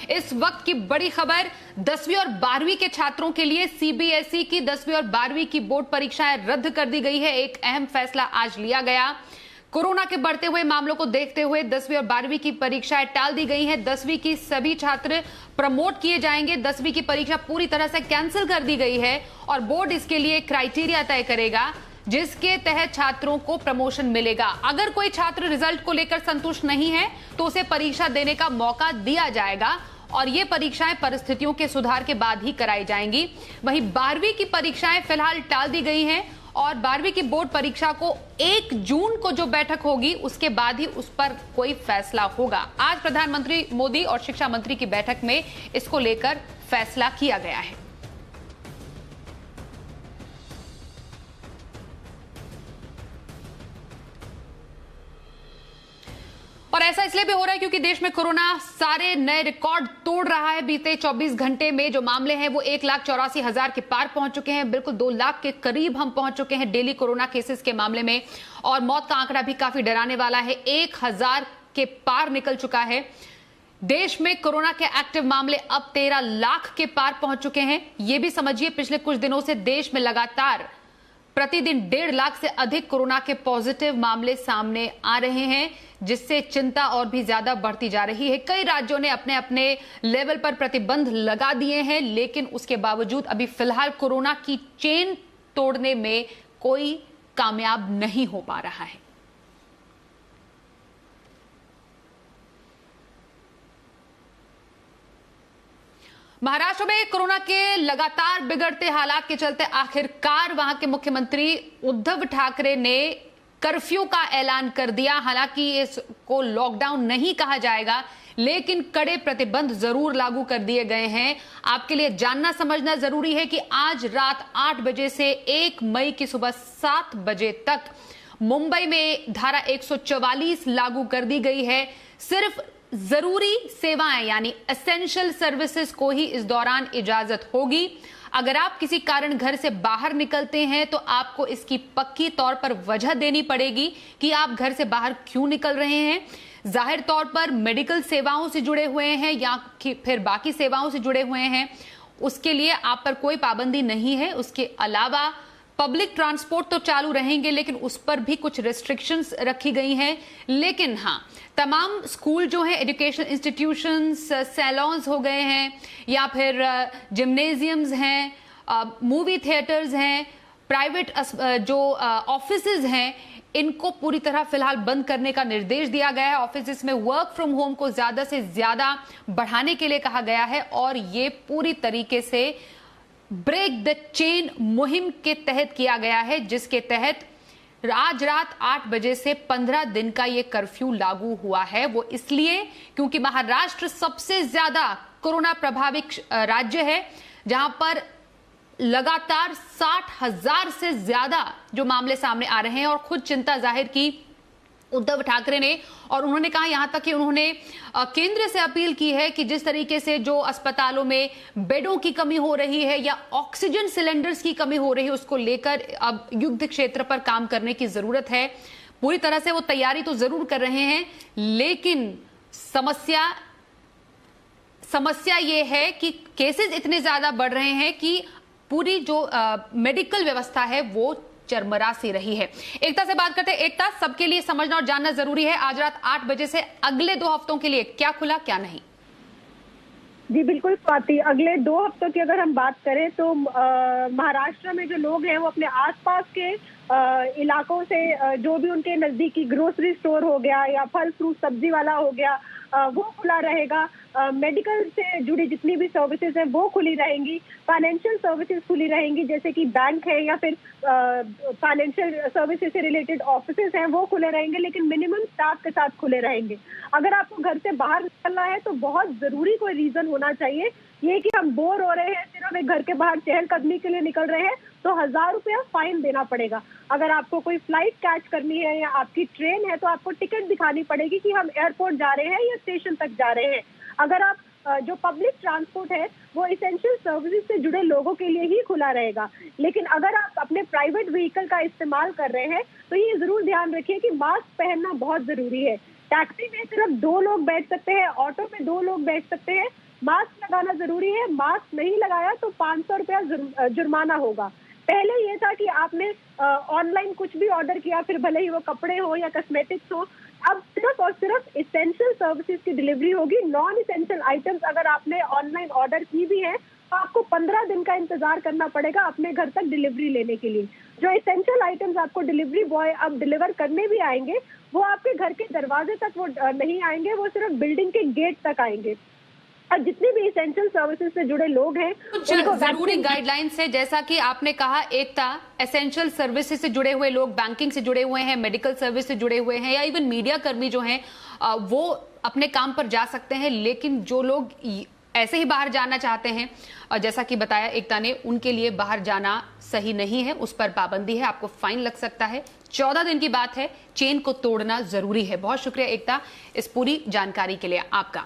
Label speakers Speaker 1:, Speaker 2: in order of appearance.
Speaker 1: इस वक्त की बड़ी खबर 10वीं और 12वीं के छात्रों के लिए सीबीएसई की 10वीं और 12वीं की बोर्ड परीक्षाएं रद्द कर दी गई है। एक अहम फैसला आज लिया गया। कोरोना के बढ़ते हुए मामलों को देखते हुए 10वीं और 12वीं की परीक्षाएं टाल दी गई हैं। 10वीं की सभी छात्र प्रमोट किए जाएंगे। 10वीं की परीक्षा पूरी तरह से कैंसिल कर दी गई है और बोर्ड इसके लिए क्राइटेरिया तय करेगा जिसके तहत छात्रों को प्रमोशन मिलेगा। अगर कोई छात्र रिजल्ट को लेकर संतुष्ट नहीं है तो उसे परीक्षा देने का मौका दिया जाएगा और ये परीक्षाएं परिस्थितियों के सुधार के बाद ही कराई जाएंगी। वहीं 12वीं की परीक्षाएं फिलहाल टाल दी गई हैं और 12वीं की बोर्ड परीक्षा को 1 जून को जो बैठक होगी उसके बाद ही उस पर कोई फैसला होगा। आज प्रधानमंत्री मोदी और शिक्षा मंत्री की बैठक में इसको लेकर फैसला किया गया है। और ऐसा इसलिए भी हो रहा है क्योंकि देश में कोरोना सारे नए रिकॉर्ड तोड़ रहा है। बीते 24 घंटे में जो मामले हैं वो 1,84,000 के पार पहुंच चुके हैं। बिल्कुल 2 लाख के करीब हम पहुंच चुके हैं डेली कोरोना केसेस के मामले में और मौत का आंकड़ा भी काफी डराने वाला है। 1,000 के पार निकल चुका है। देश में कोरोना के एक्टिव मामले अब 13 लाख के पार पहुंच चुके हैं। ये भी समझिए पिछले कुछ दिनों से देश में लगातार प्रतिदिन 1.5 लाख से अधिक कोरोना के पॉजिटिव मामले सामने आ रहे हैं, जिससे चिंता और भी ज्यादा बढ़ती जा रही है। कई राज्यों ने अपने अपने लेवल पर प्रतिबंध लगा दिए हैं, लेकिन उसके बावजूद अभी फिलहाल कोरोना की चेन तोड़ने में कोई कामयाब नहीं हो पा रहा है। महाराष्ट्र में कोरोना के लगातार बिगड़ते हालात के चलते आखिरकार वहां के मुख्यमंत्री उद्धव ठाकरे ने कर्फ्यू का ऐलान कर दिया। हालांकि इसको लॉकडाउन नहीं कहा जाएगा, लेकिन कड़े प्रतिबंध जरूर लागू कर दिए गए हैं। आपके लिए जानना समझना जरूरी है कि आज रात 8 बजे से 1 मई की सुबह 7 बजे तक मुंबई में धारा 144 लागू कर दी गई है। सिर्फ जरूरी सेवाएं यानी एसेंशियल सर्विसेज को ही इस दौरान इजाजत होगी। अगर आप किसी कारण घर से बाहर निकलते हैं तो आपको इसकी पक्की तौर पर वजह देनी पड़ेगी कि आप घर से बाहर क्यों निकल रहे हैं। जाहिर तौर पर मेडिकल सेवाओं से जुड़े हुए हैं या फिर बाकी सेवाओं से जुड़े हुए हैं, उसके लिए आप पर कोई पाबंदी नहीं है। उसके अलावा पब्लिक ट्रांसपोर्ट तो चालू रहेंगे, लेकिन उस पर भी कुछ रेस्ट्रिक्शंस रखी गई हैं। लेकिन हाँ, तमाम स्कूल जो है, एजुकेशनल इंस्टीट्यूशंस, सैलॉन्स हो गए हैं या फिर जिम्नेजियम्स हैं, मूवी थिएटर्स हैं, प्राइवेट जो ऑफिसेज हैं, इनको पूरी तरह फिलहाल बंद करने का निर्देश दिया गया है। ऑफिसेज में वर्क फ्रॉम होम को ज्यादा से ज्यादा बढ़ाने के लिए कहा गया है और ये पूरी तरीके से ब्रेक द चेन मुहिम के तहत किया गया है, जिसके तहत आज रात 8 बजे से 15 दिन का ये कर्फ्यू लागू हुआ है। वो इसलिए क्योंकि महाराष्ट्र सबसे ज्यादा कोरोना प्रभावित राज्य है, जहां पर लगातार 60,000 से ज्यादा जो मामले सामने आ रहे हैं और खुद चिंता जाहिर की उद्धव ठाकरे ने। और उन्होंने कहा, यहां तक कि उन्होंने केंद्र से अपील की है कि जिस तरीके से जो अस्पतालों में बेडों की कमी हो रही है या ऑक्सीजन सिलेंडर्स की कमी हो रही है, उसको लेकर अब युद्ध क्षेत्र पर काम करने की जरूरत है। पूरी तरह से वो तैयारी तो जरूर कर रहे हैं, लेकिन समस्या ये है कि केसेस इतने ज्यादा बढ़ रहे हैं कि पूरी जो मेडिकल व्यवस्था है वो चरमरा सी रही है। एकता से बात करते हैं। एकता, सबके लिए समझना और जानना जरूरी है, आज रात 8 बजे से अगले 2 हफ्तों के लिए क्या खुला क्या नहीं?
Speaker 2: जी बिल्कुल स्वाति, अगले 2 हफ्तों की अगर हम बात करें तो महाराष्ट्र में जो लोग हैं वो अपने आसपास के इलाकों से, जो भी उनके नजदीकी ग्रोसरी स्टोर हो गया या फल फ्रूट सब्जी वाला हो गया, वो खुला रहेगा। मेडिकल से जुड़ी जितनी भी सर्विसेज हैं वो खुली रहेंगी। फाइनेंशियल सर्विसेज खुली रहेंगी, जैसे कि बैंक है या फिर फाइनेंशियल सर्विसेज से रिलेटेड ऑफिसेज हैं वो खुले रहेंगे, लेकिन मिनिमम स्टाफ के साथ खुले रहेंगे। अगर आपको घर से बाहर निकलना है तो बहुत जरूरी कोई रीजन होना चाहिए। ये कि हम बोर हो रहे हैं, सिर्फ एक घर के बाहर चहलकदमी के लिए निकल रहे हैं, तो 1000 रुपया फाइन देना पड़ेगा। अगर आपको कोई फ्लाइट कैच करनी है या आपकी ट्रेन है तो आपको टिकट दिखानी पड़ेगी कि हम एयरपोर्ट जा रहे हैं या स्टेशन तक जा रहे हैं। अगर आप जो पब्लिक ट्रांसपोर्ट है वो इसेंशियल सर्विसेज से जुड़े लोगों के लिए ही खुला रहेगा, लेकिन अगर आप अपने प्राइवेट व्हीकल का इस्तेमाल कर रहे हैं तो ये जरूर ध्यान रखिए कि मास्क पहनना बहुत जरूरी है। टैक्सी में सिर्फ 2 लोग बैठ सकते हैं, ऑटो में 2 लोग बैठ सकते हैं, मास्क लगाना जरूरी है, मास्क नहीं लगाया तो 500 रुपया जुर्माना होगा। पहले ये था कि आपने ऑनलाइन कुछ भी ऑर्डर किया, फिर भले ही वो कपड़े हो या कॉस्मेटिक्स हो, अब सिर्फ और सिर्फ इसेंशियल सर्विसेज की डिलीवरी होगी। नॉन इसेंशियल आइटम्स अगर आपने ऑनलाइन ऑर्डर की भी है तो आपको 15 दिन का इंतजार करना पड़ेगा अपने घर तक डिलीवरी लेने के लिए। जो इसेंशियल आइटम्स आपको डिलीवरी बॉय अब डिलीवर करने भी आएंगे, वो आपके घर के दरवाजे तक वो नहीं आएंगे, वो सिर्फ बिल्डिंग के गेट तक आएंगे। और जितने भी इसेंशियल सर्विसेज से जुड़े लोग हैं,
Speaker 1: कुछ जरूरी गाइडलाइंस है, जैसा कि आपने कहा एकता, एसेंशियल सर्विसेज से जुड़े हुए लोग, बैंकिंग से जुड़े हुए हैं, मेडिकल सर्विस से जुड़े हुए हैं, या इवन मीडिया कर्मी जो हैं वो अपने काम पर जा सकते हैं। लेकिन जो लोग ऐसे ही बाहर जाना चाहते हैं, और जैसा कि बताया एकता ने, उनके लिए बाहर जाना सही नहीं है, उस पर पाबंदी है, आपको फाइन लग सकता है। 14 दिन की बात है, चेन को तोड़ना जरूरी है। बहुत शुक्रिया एकता इस पूरी जानकारी के लिए आपका।